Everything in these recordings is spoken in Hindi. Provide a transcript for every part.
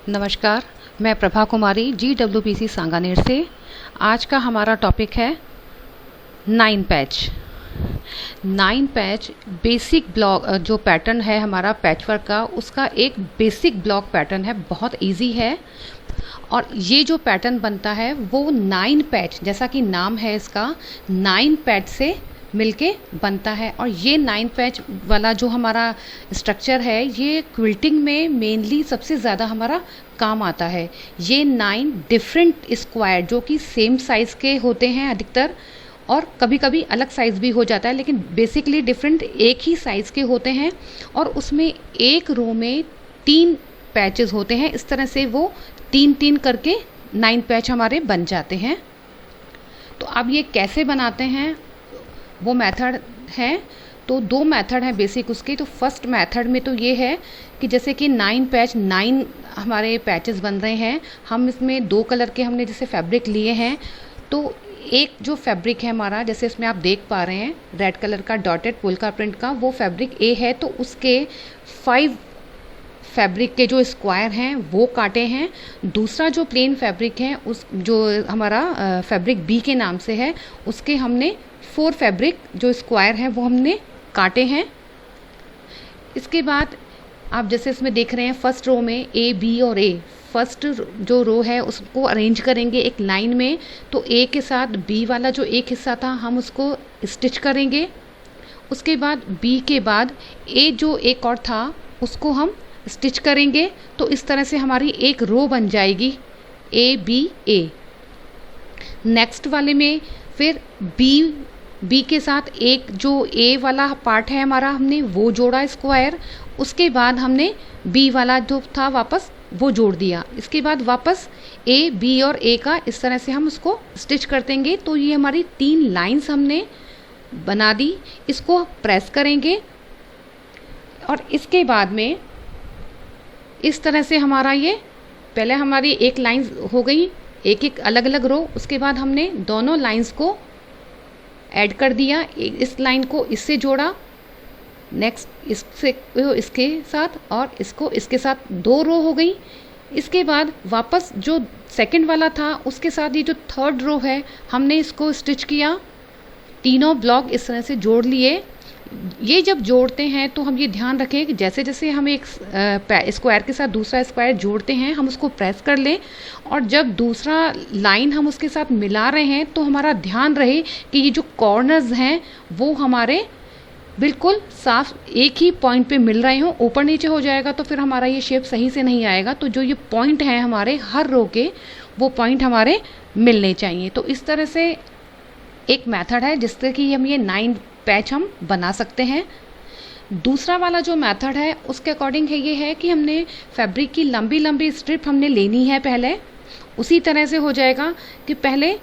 नमस्कार, मैं प्रभा कुमारी GWPC सांगानेर से। आज का हमारा टॉपिक है 9 पैच। 9 पैच बेसिक ब्लॉक जो पैटर्न है हमारा पैचवर्क का, उसका एक बेसिक ब्लॉक पैटर्न है, बहुत इजी है। और ये जो पैटर्न बनता है वो 9 पैच, जैसा कि नाम है इसका, 9 पैच से मिलके बनता है। और ये 9 पैच वाला जो हमारा स्ट्रक्चर है, ये क्विल्टिंग में मेनली सबसे ज़्यादा हमारा काम आता है। ये 9 डिफरेंट स्क्वायर जो कि सेम साइज़ के होते हैं अधिकतर, और कभी कभी अलग साइज़ भी हो जाता है, लेकिन बेसिकली डिफरेंट एक ही साइज़ के होते हैं। और उसमें एक रो में 3 पैचेस होते हैं। इस तरह से वो 3-3 करके 9 पैच हमारे बन जाते हैं। तो अब ये कैसे बनाते हैं वो मेथड है। तो 2 मेथड हैं बेसिक उसके। तो फर्स्ट मेथड में तो ये है कि जैसे कि 9 पैच, 9 हमारे पैचेस बन रहे हैं। हम इसमें 2 कलर के हमने जैसे फैब्रिक लिए हैं। तो एक जो फैब्रिक है हमारा, जैसे इसमें आप देख पा रहे हैं रेड कलर का डॉटेड पोल्का प्रिंट का, वो फैब्रिक ए है। तो उसके 5 फैब्रिक के जो स्क्वायर हैं वो काटे हैं। दूसरा जो प्लेन फैब्रिक है, उस जो हमारा फैब्रिक बी के नाम से है, उसके हमने 4 फैब्रिक जो स्क्वायर हैं वो हमने काटे हैं। इसके बाद आप जैसे इसमें देख रहे हैं फर्स्ट रो में ए, बी और ए, फर्स्ट जो रो है उसको अरेंज करेंगे एक लाइन में। तो ए के साथ बी वाला जो एक हिस्सा था हम उसको स्टिच करेंगे। उसके बाद बी के बाद ए जो एक और था उसको हम स्टिच करेंगे। तो इस तरह से हमारी एक रो बन जाएगी ए बी ए। नेक्स्ट वाले में फिर बी के साथ एक जो ए वाला पार्ट है हमारा, हमने वो जोड़ा स्क्वायर। उसके बाद हमने बी वाला जो था वापस वो जोड़ दिया। इसके बाद वापस ए, बी और ए का इस तरह से हम उसको स्टिच कर देंगे। तो ये हमारी 3 लाइंस हमने बना दी। इसको प्रेस करेंगे और इसके बाद में इस तरह से हमारा ये पहले हमारी एक लाइन हो गई, एक एक अलग अलग रो। उसके बाद हमने दोनों लाइंस को ऐड कर दिया। इस लाइन को इससे जोड़ा, नेक्स्ट इससे इसके साथ, और इसको इसके साथ 2 रो हो गई। इसके बाद वापस जो सेकंड वाला था उसके साथ ये जो थर्ड रो है हमने इसको स्टिच किया। तीनों ब्लॉक इस तरह से जोड़ लिए। ये जब जोड़ते हैं तो हम ये ध्यान रखें कि जैसे जैसे हम एक स्क्वायर के साथ दूसरा स्क्वायर जोड़ते हैं हम उसको प्रेस कर लें, और जब दूसरा लाइन हम उसके साथ मिला रहे हैं तो हमारा ध्यान रहे कि ये जो कॉर्नर्स हैं वो हमारे बिल्कुल साफ एक ही पॉइंट पे मिल रहे हों। ऊपर नीचे हो जाएगा तो फिर हमारा ये शेप सही से नहीं आएगा। तो जो ये पॉइंट हैं हमारे हर रो के, वो पॉइंट हमारे मिलने चाहिए। तो इस तरह से एक मेथड है जिससे कि हम ये 9 पैच हम बना सकते हैं। दूसरा वाला जो मेथड है उसके अकॉर्डिंग है ये है कि हमने फैब्रिक की लंबी लंबी स्ट्रिप हमने लेनी है पहले। उसी तरह से हो जाएगा कि पहले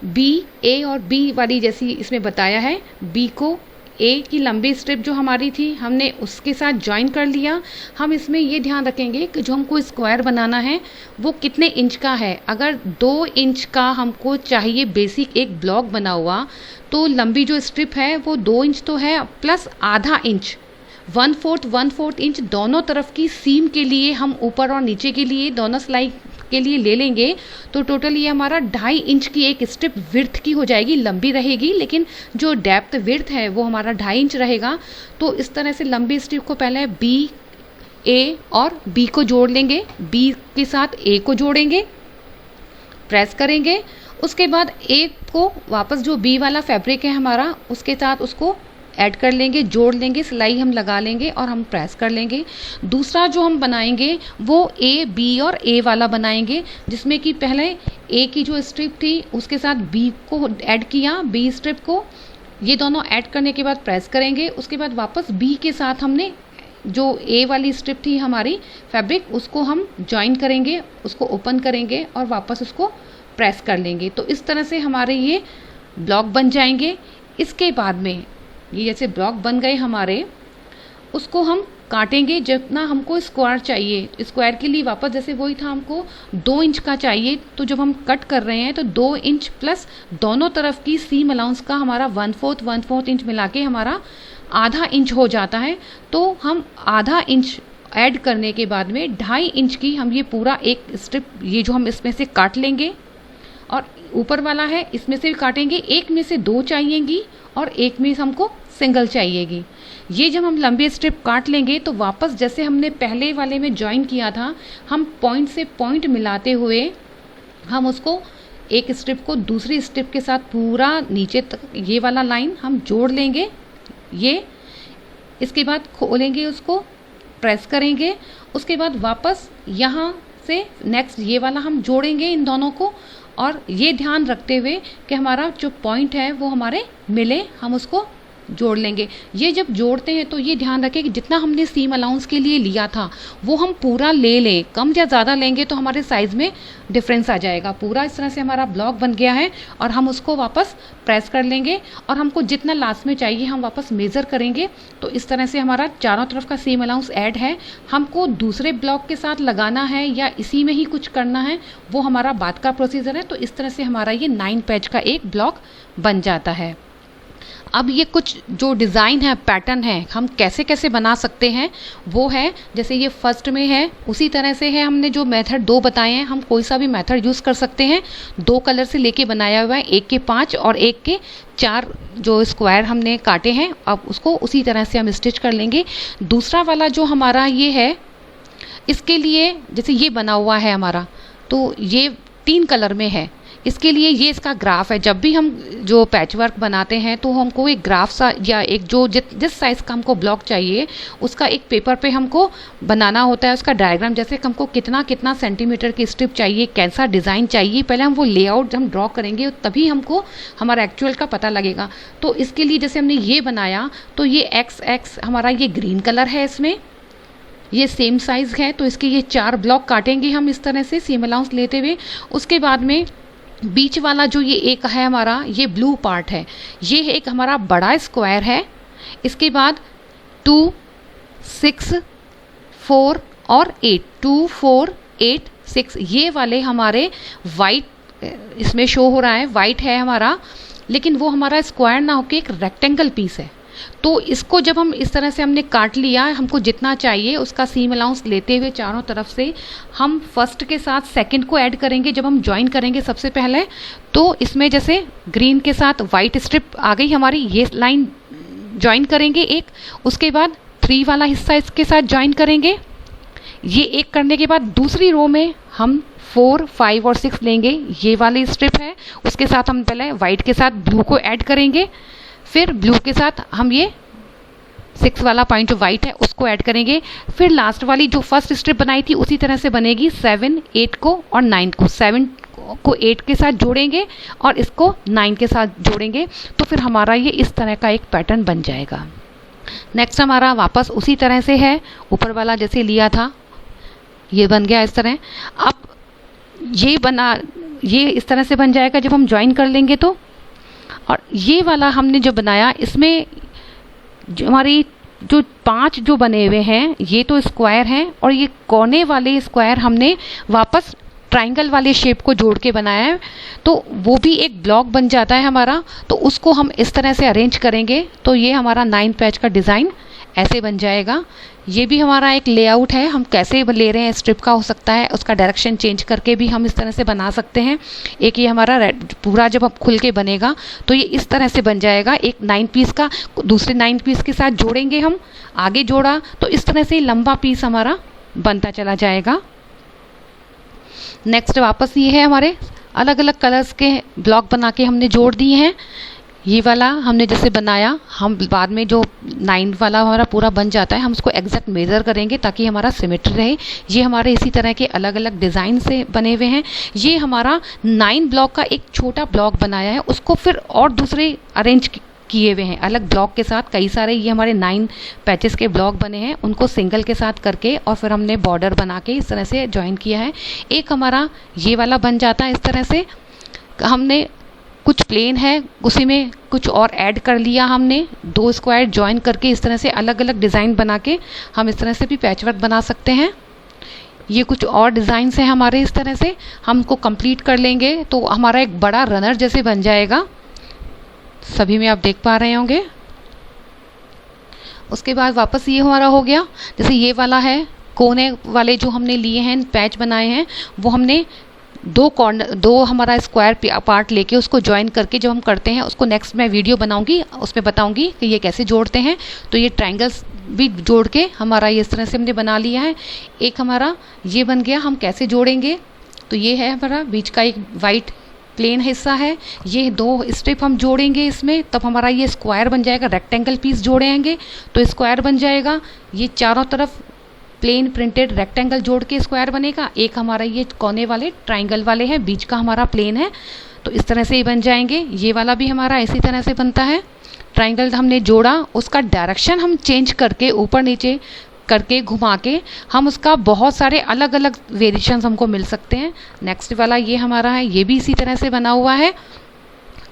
बी, ए और बी वाली जैसी इसमें बताया है, बी को ए की लंबी स्ट्रिप जो हमारी थी हमने उसके साथ ज्वाइन कर लिया। हम इसमें ये ध्यान रखेंगे कि जो हमको स्क्वायर बनाना है वो कितने इंच का है। अगर 2 इंच का हमको चाहिए बेसिक एक ब्लॉक बना हुआ, तो लंबी जो स्ट्रिप है वो 2 इंच तो है, प्लस आधा इंच, 1/4 इंच दोनों तरफ की सीम के लिए हम ऊपर और नीचे के लिए दोनों सिलाई के लिए ले लेंगे। तो टोटल ये हमारा 2.5 इंच की एक स्ट्रिप विड्थ की हो जाएगी, लंबी रहेगी, लेकिन जो डेप्थ विड्थ है वो हमारा 2.5 इंच रहेगा। तो इस तरह से लंबी स्ट्रिप को पहले बी, ए और बी को जोड़ लेंगे, बी के साथ ए को जोड़ेंगे, प्रेस करेंगे। उसके बाद ए को वापस जो बी वाला फैब्रिक है हमारा उसके साथ उसको ऐड कर लेंगे, जोड़ लेंगे, सिलाई हम लगा लेंगे और हम प्रेस कर लेंगे। दूसरा जो हम बनाएंगे वो ए, बी और ए वाला बनाएंगे, जिसमें कि पहले ए की जो स्ट्रिप थी उसके साथ बी को ऐड किया, बी स्ट्रिप को, ये दोनों ऐड करने के बाद प्रेस करेंगे। उसके बाद वापस बी के साथ हमने जो ए वाली स्ट्रिप थी हमारी फैब्रिक उसको हम ज्वाइन करेंगे, उसको ओपन करेंगे और वापस उसको प्रेस कर लेंगे। तो इस तरह से हमारे ये ब्लॉक बन जाएंगे। इसके बाद में ये जैसे ब्लॉक बन गए हमारे, उसको हम काटेंगे जितना हमको स्क्वायर चाहिए। स्क्वायर के लिए वापस जैसे वही था, हमको 2 इंच का चाहिए। तो जब हम कट कर रहे हैं तो 2 इंच प्लस दोनों तरफ की सीम अलाउंस का हमारा 1/4 इंच मिला के हमारा आधा इंच हो जाता है। तो हम आधा इंच ऐड करने के बाद में 2.5 इंच की हम ये पूरा एक स्ट्रिप, ये जो हम इसमें से काट लेंगे, और ऊपर वाला है इसमें से भी काटेंगे। एक में से 2 चाहिएगी और एक में हमको सिंगल चाहिएगी। ये जब हम लंबी स्ट्रिप काट लेंगे तो वापस जैसे हमने पहले वाले में ज्वाइन किया था, हम पॉइंट से पॉइंट मिलाते हुए हम उसको एक स्ट्रिप को दूसरी स्ट्रिप के साथ पूरा नीचे तक ये वाला लाइन हम जोड़ लेंगे। ये इसके बाद खोलेंगे, उसको प्रेस करेंगे, उसके बाद वापस यहाँ से नेक्स्ट ये वाला हम जोड़ेंगे इन दोनों को, और ये ध्यान रखते हुए कि हमारा जो पॉइंट है वो हमारे मिले, हम उसको जोड़ लेंगे। ये जब जोड़ते हैं तो ये ध्यान रखें कि जितना हमने सीम अलाउंस के लिए लिया था वो हम पूरा ले लें। कम या ज़्यादा लेंगे तो हमारे साइज़ में डिफरेंस आ जाएगा। पूरा इस तरह से हमारा ब्लॉक बन गया है और हम उसको वापस प्रेस कर लेंगे और हमको जितना लास्ट में चाहिए हम वापस मेज़र करेंगे। तो इस तरह से हमारा चारों तरफ का सीम अलाउंस ऐड है। हमको दूसरे ब्लॉक के साथ लगाना है या इसी में ही कुछ करना है, वो हमारा बाद का प्रोसीजर है। तो इस तरह से हमारा ये 9 पैच का एक ब्लॉक बन जाता है। अब ये कुछ जो डिज़ाइन है, पैटर्न है, हम कैसे कैसे बना सकते हैं वो है, जैसे ये फर्स्ट में है उसी तरह से है। हमने जो मेथड 2 बताए हैं, हम कोई सा भी मेथड यूज़ कर सकते हैं। 2 कलर से लेके बनाया हुआ है, एक के 5 और एक के 4 जो स्क्वायर हमने काटे हैं। अब उसको उसी तरह से हम स्टिच कर लेंगे। दूसरा वाला जो हमारा ये है, इसके लिए जैसे ये बना हुआ है हमारा, तो ये 3 कलर में है। इसके लिए ये इसका ग्राफ है। जब भी हम जो पैच वर्क बनाते हैं तो हमको एक ग्राफ सा या एक जो जिस साइज़ का हमको ब्लॉक चाहिए उसका एक पेपर पे हमको बनाना होता है, उसका डायग्राम, जैसे हमको कितना कितना सेंटीमीटर की स्ट्रिप चाहिए, कैसा डिज़ाइन चाहिए, पहले हम वो लेआउट हम ड्रॉ करेंगे तभी हमको हमारा एक्चुअल का पता लगेगा। तो इसके लिए जैसे हमने ये बनाया तो ये एक्स हमारा ये ग्रीन कलर है, इसमें ये सेम साइज़ है, तो इसके ये 4 ब्लॉक काटेंगे हम इस तरह से सीम अलाउंस लेते हुए। उसके बाद में बीच वाला जो ये एक है हमारा, ये ब्लू पार्ट है, ये एक हमारा बड़ा स्क्वायर है। इसके बाद 2, 6, 4 और 8, 2, 4, 8, 6 ये वाले हमारे वाइट इसमें शो हो रहा है, वाइट है हमारा, लेकिन वो हमारा स्क्वायर ना होके एक रेक्टेंगल पीस है। तो इसको जब हम इस तरह से हमने काट लिया, हमको जितना चाहिए उसका सीम अलाउंस लेते हुए चारों तरफ से हम फर्स्ट के साथ सेकंड को ऐड करेंगे। जब हम ज्वाइन करेंगे सबसे पहले, तो इसमें जैसे ग्रीन के साथ वाइट स्ट्रिप आ गई हमारी, ये लाइन ज्वाइन करेंगे एक। उसके बाद 3 वाला हिस्सा इसके साथ ज्वाइन करेंगे। ये एक करने के बाद दूसरी रो में हम 4, 5 और 6 लेंगे, ये वाली स्ट्रिप है, उसके साथ हम पहले वाइट के साथ ब्लू को ऐड करेंगे, फिर ब्लू के साथ हम ये 6 वाला पॉइंट जो वाइट है उसको ऐड करेंगे। फिर लास्ट वाली जो फर्स्ट स्ट्रिप बनाई थी उसी तरह से बनेगी, 7, 8 को और 9 को, 7 को 8 के साथ जोड़ेंगे और इसको 9 के साथ जोड़ेंगे। तो फिर हमारा ये इस तरह का एक पैटर्न बन जाएगा। नेक्स्ट हमारा वापस उसी तरह से है, ऊपर वाला जैसे लिया था ये बन गया इस तरह। अब ये इस तरह से बन जाएगा जब हम ज्वाइन कर लेंगे तो। और ये वाला हमने जो बनाया, इसमें जो हमारी जो 5 जो बने हुए हैं ये तो स्क्वायर हैं, और ये कोने वाले स्क्वायर हमने वापस ट्रायंगल वाले शेप को जोड़ के बनाया है, तो वो भी एक ब्लॉक बन जाता है हमारा। तो उसको हम इस तरह से अरेंज करेंगे तो ये हमारा 9 पैच का डिज़ाइन ऐसे बन जाएगा। ये भी हमारा एक लेआउट है, हम कैसे ले रहे हैं स्ट्रिप का हो सकता है, उसका डायरेक्शन चेंज करके भी हम इस तरह से बना सकते हैं। एक ये हमारा पूरा जब अब खुल के बनेगा तो ये इस तरह से बन जाएगा, एक 9 पीस का दूसरे 9 पीस के साथ जोड़ेंगे हम, आगे जोड़ा तो इस तरह से लंबा पीस हमारा बनता चला जाएगा। नेक्स्ट वापस ये है हमारे अलग अलग कलर्स के ब्लॉक बना के हमने जोड़ दिए हैं। ये वाला हमने जैसे बनाया, हम बाद में जो 9 वाला हमारा पूरा बन जाता है हम उसको एग्जैक्ट मेज़र करेंगे ताकि हमारा सिमेट्री रहे। ये हमारे इसी तरह के अलग अलग डिज़ाइन से बने हुए हैं। ये हमारा 9 ब्लॉक का एक छोटा ब्लॉक बनाया है, उसको फिर और दूसरे अरेंज किए हुए हैं अलग ब्लॉक के साथ। कई सारे ये हमारे 9 पैचेस के ब्लॉक बने हैं, उनको सिंगल के साथ करके और फिर हमने बॉर्डर बना के इस तरह से ज्वाइन किया है। एक हमारा ये वाला बन जाता है इस तरह से, हमने कुछ प्लेन है उसी में कुछ और ऐड कर लिया, हमने 2 स्क्वायर ज्वाइन करके इस तरह से अलग अलग डिज़ाइन बना के हम इस तरह से भी पैचवर्क बना सकते हैं। ये कुछ और डिज़ाइंस हैं हमारे, इस तरह से हमको कंप्लीट कर लेंगे तो हमारा एक बड़ा रनर जैसे बन जाएगा। सभी में आप देख पा रहे होंगे। उसके बाद वापस ये हमारा हो गया, जैसे ये वाला है कोने वाले जो हमने लिए हैं पैच बनाए हैं, वो हमने दो हमारा स्क्वायर पार्ट लेके उसको ज्वाइन करके जब हम करते हैं, उसको नेक्स्ट मैं वीडियो बनाऊंगी, उसमें बताऊंगी कि ये कैसे जोड़ते हैं। तो ये ट्रायंगल्स भी जोड़ के हमारा ये इस तरह से हमने बना लिया है। एक हमारा ये बन गया, हम कैसे जोड़ेंगे, तो ये है हमारा बीच का एक वाइट प्लेन हिस्सा है, ये 2 स्ट्रिप हम जोड़ेंगे इसमें, तब हमारा ये स्क्वायर बन जाएगा। रेक्टेंगल पीस जोड़ेंगे तो स्क्वायर बन जाएगा। ये चारों तरफ प्लेन प्रिंटेड रेक्टेंगल जोड़ के स्क्वायर बनेगा। एक हमारा ये कोने वाले ट्रायंगल वाले हैं, बीच का हमारा प्लेन है, तो इस तरह से ही बन जाएंगे। ये वाला भी हमारा इसी तरह से बनता है। ट्रायंगल हमने जोड़ा, उसका डायरेक्शन हम चेंज करके ऊपर नीचे करके घुमा के हम उसका बहुत सारे अलग अलग वेरिएशंस हमको मिल सकते हैं। नेक्स्ट वाला ये हमारा है, ये भी इसी तरह से बना हुआ है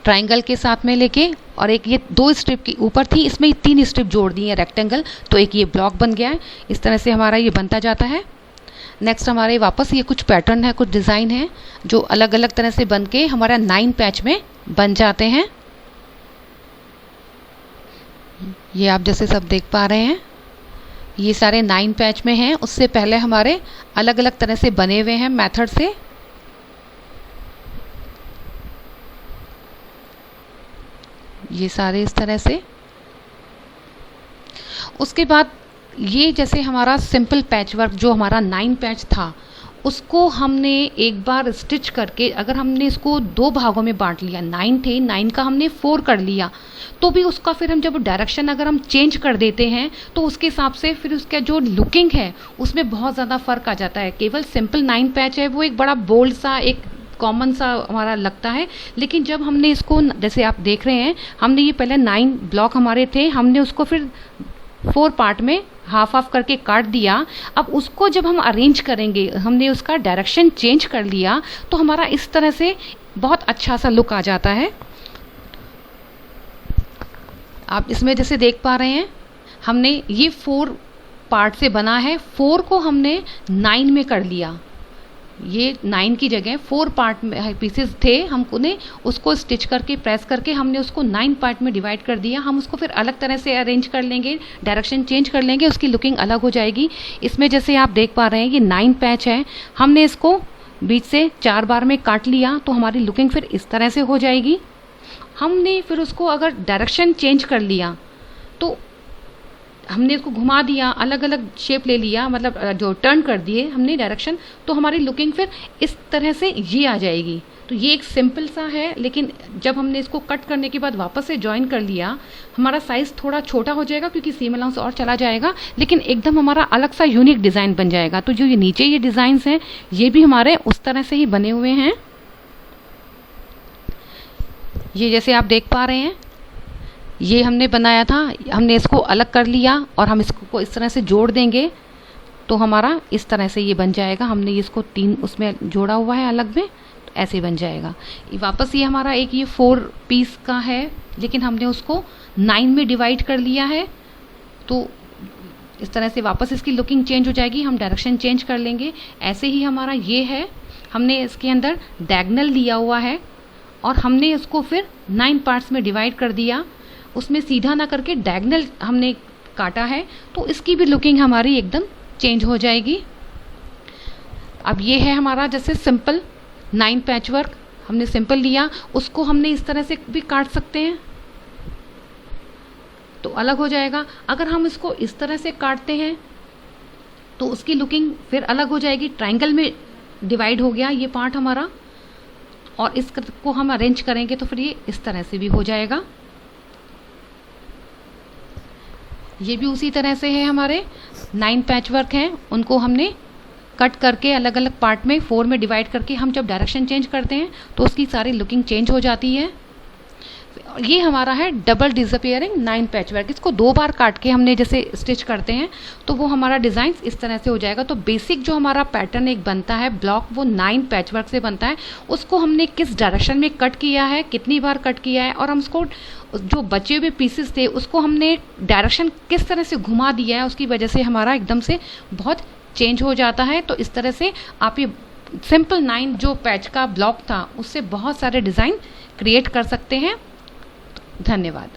ट्रायंगल के साथ में लेके, और एक ये 2 स्ट्रिप की ऊपर थी, इसमें 3 स्ट्रिप जोड़ दी है रेक्टेंगल, तो एक ये ब्लॉक बन गया है। इस तरह से हमारा ये बनता जाता है। नेक्स्ट हमारे वापस ये कुछ पैटर्न है, कुछ डिज़ाइन है जो अलग अलग तरह से बन के हमारा 9 पैच में बन जाते हैं। ये आप जैसे सब देख पा रहे हैं, ये सारे 9 पैच में हैं। उससे पहले हमारे अलग अलग तरह से बने हुए हैं मेथड से। ये सारे इस तरह से। उसके बाद ये जैसे हमारा सिंपल पैच वर्क जो हमारा 9 पैच था, उसको हमने एक बार स्टिच करके, अगर हमने इसको 2 भागों में बांट लिया, 9 थे, 9 का हमने 4 कर लिया, तो भी उसका फिर हम जब डायरेक्शन अगर हम चेंज कर देते हैं तो उसके हिसाब से फिर उसका जो लुकिंग है उसमें बहुत ज़्यादा फ़र्क आ जाता है। केवल सिंपल 9 पैच है, वो एक बड़ा बोल्ड सा, एक कॉमन सा हमारा लगता है। लेकिन जब हमने इसको, जैसे आप देख रहे हैं, हमने ये पहले 9 ब्लॉक हमारे थे, हमने उसको फिर 4 पार्ट में हाफ हाफ करके काट दिया। अब उसको जब हम अरेंज करेंगे, हमने उसका डायरेक्शन चेंज कर लिया, तो हमारा इस तरह से बहुत अच्छा सा लुक आ जाता है। आप इसमें जैसे देख पा रहे हैं, हमने ये 4 पार्ट से बना है, 4 को हमने 9 में कर लिया। ये 9 की जगह 4 पार्ट में पीसेस थे, हमको ने उसको स्टिच करके प्रेस करके हमने उसको 9 पार्ट में डिवाइड कर दिया। हम उसको फिर अलग तरह से अरेंज कर लेंगे, डायरेक्शन चेंज कर लेंगे, उसकी लुकिंग अलग हो जाएगी। इसमें जैसे आप देख पा रहे हैं, ये 9 पैच है, हमने इसको बीच से 4 बार में काट लिया, तो हमारी लुकिंग फिर इस तरह से हो जाएगी। हमने फिर उसको अगर डायरेक्शन चेंज कर लिया, तो हमने इसको घुमा दिया, अलग अलग शेप ले लिया, मतलब जो टर्न कर दिए हमने डायरेक्शन, तो हमारी लुकिंग फिर इस तरह से ये आ जाएगी। तो ये एक सिंपल सा है, लेकिन जब हमने इसको कट करने के बाद वापस से ज्वाइन कर लिया, हमारा साइज़ थोड़ा छोटा हो जाएगा क्योंकि सीम अलाउंस और चला जाएगा, लेकिन एकदम हमारा अलग सा यूनिक डिज़ाइन बन जाएगा। तो जो ये नीचे ये डिज़ाइंस हैं, ये भी हमारे उस तरह से ही बने हुए हैं। ये जैसे आप देख पा रहे हैं, ये हमने बनाया था, हमने इसको अलग कर लिया और हम इसको इस तरह से जोड़ देंगे, तो हमारा इस तरह से ये बन जाएगा। हमने इसको 3 उसमें जोड़ा हुआ है अलग में, तो ऐसे बन जाएगा। वापस ये हमारा एक ये 4 पीस का है, लेकिन हमने उसको 9 में डिवाइड कर लिया है, तो इस तरह से वापस इसकी लुकिंग चेंज हो जाएगी। हम डायरेक्शन चेंज कर लेंगे। ऐसे ही हमारा ये है, हमने इसके अंदर डायगोनल दिया हुआ है और हमने इसको फिर 9 पार्ट्स में डिवाइड कर दिया, उसमें सीधा ना करके डायगोनल हमने काटा है, तो इसकी भी लुकिंग हमारी एकदम चेंज हो जाएगी। अब ये है हमारा जैसे सिंपल 9 पैच वर्क, हमने सिंपल लिया, उसको हमने इस तरह से भी काट सकते हैं तो अलग हो जाएगा। अगर हम इसको इस तरह से काटते हैं तो उसकी लुकिंग फिर अलग हो जाएगी। ट्रायंगल में डिवाइड हो गया ये पार्ट हमारा, और इसको हम अरेंज करेंगे तो फिर ये इस तरह से भी हो जाएगा। ये भी उसी तरह से है, हमारे 9 पैच वर्क हैं, उनको हमने कट करके अलग अलग पार्ट में 4 में डिवाइड करके हम जब डायरेक्शन चेंज करते हैं तो उसकी सारी लुकिंग चेंज हो जाती है। ये हमारा है डबल डिसअपियरिंग 9 पैच वर्क। इसको 2 बार काट के हमने जैसे स्टिच करते हैं तो वो हमारा डिज़ाइन इस तरह से हो जाएगा। तो बेसिक जो हमारा पैटर्न एक बनता है ब्लॉक, वो 9 पैच वर्क से बनता है। उसको हमने किस डायरेक्शन में कट किया है, कितनी बार कट किया है, और हम उसको जो बचे हुए पीसेस थे उसको हमने डायरेक्शन किस तरह से घुमा दिया है, उसकी वजह से हमारा एकदम से बहुत चेंज हो जाता है। तो इस तरह से आप ये सिंपल 9 जो पैच का ब्लॉक था उससे बहुत सारे डिज़ाइन क्रिएट कर सकते हैं। धन्यवाद।